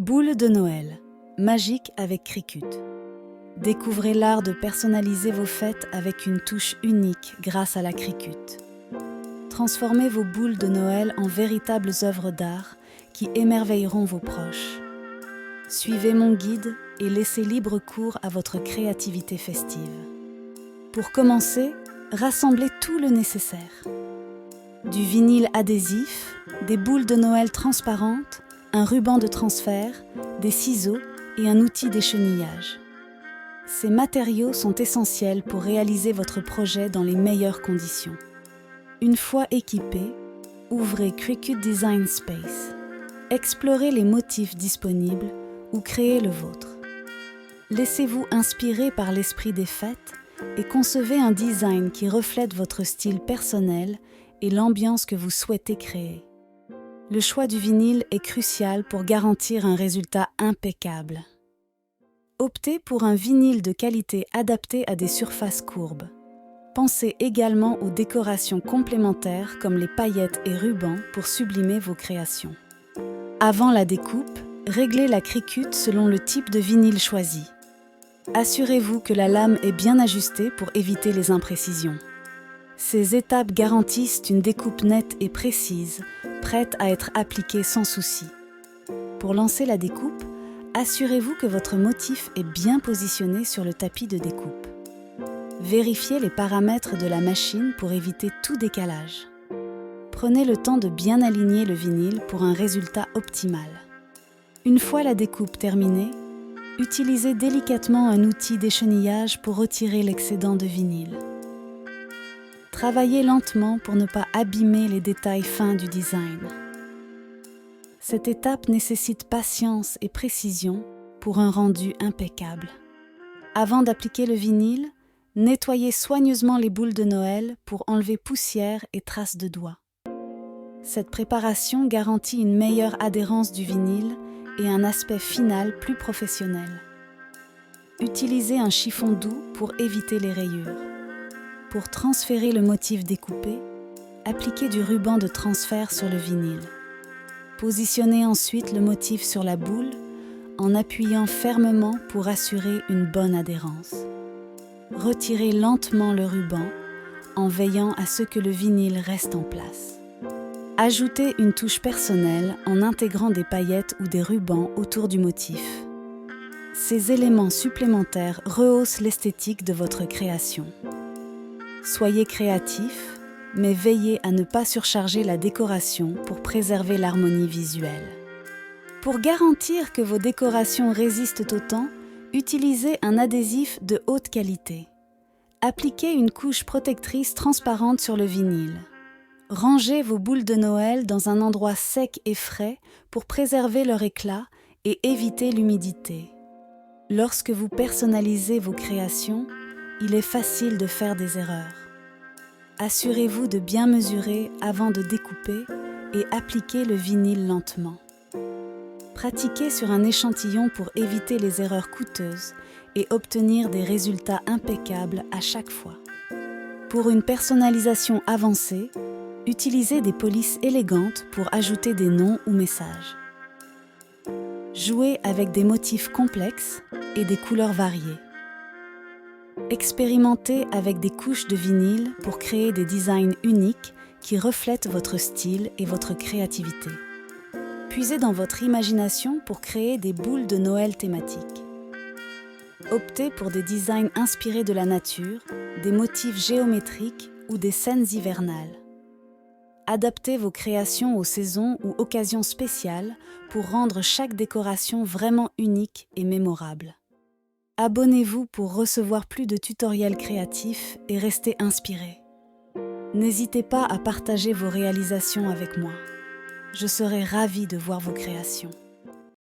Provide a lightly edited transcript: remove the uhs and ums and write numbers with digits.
Boule de Noël, magique avec Cricut. Découvrez l'art de personnaliser vos fêtes avec une touche unique grâce à la Cricut. Transformez vos boules de Noël en véritables œuvres d'art qui émerveilleront vos proches. Suivez mon guide et laissez libre cours à votre créativité festive. Pour commencer, rassemblez tout le nécessaire. Du vinyle adhésif, des boules de Noël transparentes, un ruban de transfert, des ciseaux et un outil d'échenillage. Ces matériaux sont essentiels pour réaliser votre projet dans les meilleures conditions. Une fois équipé, ouvrez Cricut Design Space. Explorez les motifs disponibles ou créez le vôtre. Laissez-vous inspirer par l'esprit des fêtes et concevez un design qui reflète votre style personnel et l'ambiance que vous souhaitez créer. Le choix du vinyle est crucial pour garantir un résultat impeccable. Optez pour un vinyle de qualité adapté à des surfaces courbes. Pensez également aux décorations complémentaires comme les paillettes et rubans pour sublimer vos créations. Avant la découpe, réglez la Cricut selon le type de vinyle choisi. Assurez-vous que la lame est bien ajustée pour éviter les imprécisions. Ces étapes garantissent une découpe nette et précise, prête à être appliquée sans souci. Pour lancer la découpe, assurez-vous que votre motif est bien positionné sur le tapis de découpe. Vérifiez les paramètres de la machine pour éviter tout décalage. Prenez le temps de bien aligner le vinyle pour un résultat optimal. Une fois la découpe terminée, utilisez délicatement un outil d'échenillage pour retirer l'excédent de vinyle. Travaillez lentement pour ne pas abîmer les détails fins du design. Cette étape nécessite patience et précision pour un rendu impeccable. Avant d'appliquer le vinyle, nettoyez soigneusement les boules de Noël pour enlever poussière et traces de doigts. Cette préparation garantit une meilleure adhérence du vinyle et un aspect final plus professionnel. Utilisez un chiffon doux pour éviter les rayures. Pour transférer le motif découpé, appliquez du ruban de transfert sur le vinyle. Positionnez ensuite le motif sur la boule en appuyant fermement pour assurer une bonne adhérence. Retirez lentement le ruban en veillant à ce que le vinyle reste en place. Ajoutez une touche personnelle en intégrant des paillettes ou des rubans autour du motif. Ces éléments supplémentaires rehaussent l'esthétique de votre création. Soyez créatif, mais veillez à ne pas surcharger la décoration pour préserver l'harmonie visuelle. Pour garantir que vos décorations résistent au temps, utilisez un adhésif de haute qualité. Appliquez une couche protectrice transparente sur le vinyle. Rangez vos boules de Noël dans un endroit sec et frais pour préserver leur éclat et éviter l'humidité. Lorsque vous personnalisez vos créations, il est facile de faire des erreurs. Assurez-vous de bien mesurer avant de découper et appliquez le vinyle lentement. Pratiquez sur un échantillon pour éviter les erreurs coûteuses et obtenir des résultats impeccables à chaque fois. Pour une personnalisation avancée, utilisez des polices élégantes pour ajouter des noms ou messages. Jouez avec des motifs complexes et des couleurs variées. Expérimentez avec des couches de vinyle pour créer des designs uniques qui reflètent votre style et votre créativité. Puisez dans votre imagination pour créer des boules de Noël thématiques. Optez pour des designs inspirés de la nature, des motifs géométriques ou des scènes hivernales. Adaptez vos créations aux saisons ou occasions spéciales pour rendre chaque décoration vraiment unique et mémorable. Abonnez-vous pour recevoir plus de tutoriels créatifs et rester inspiré. N'hésitez pas à partager vos réalisations avec moi. Je serai ravie de voir vos créations.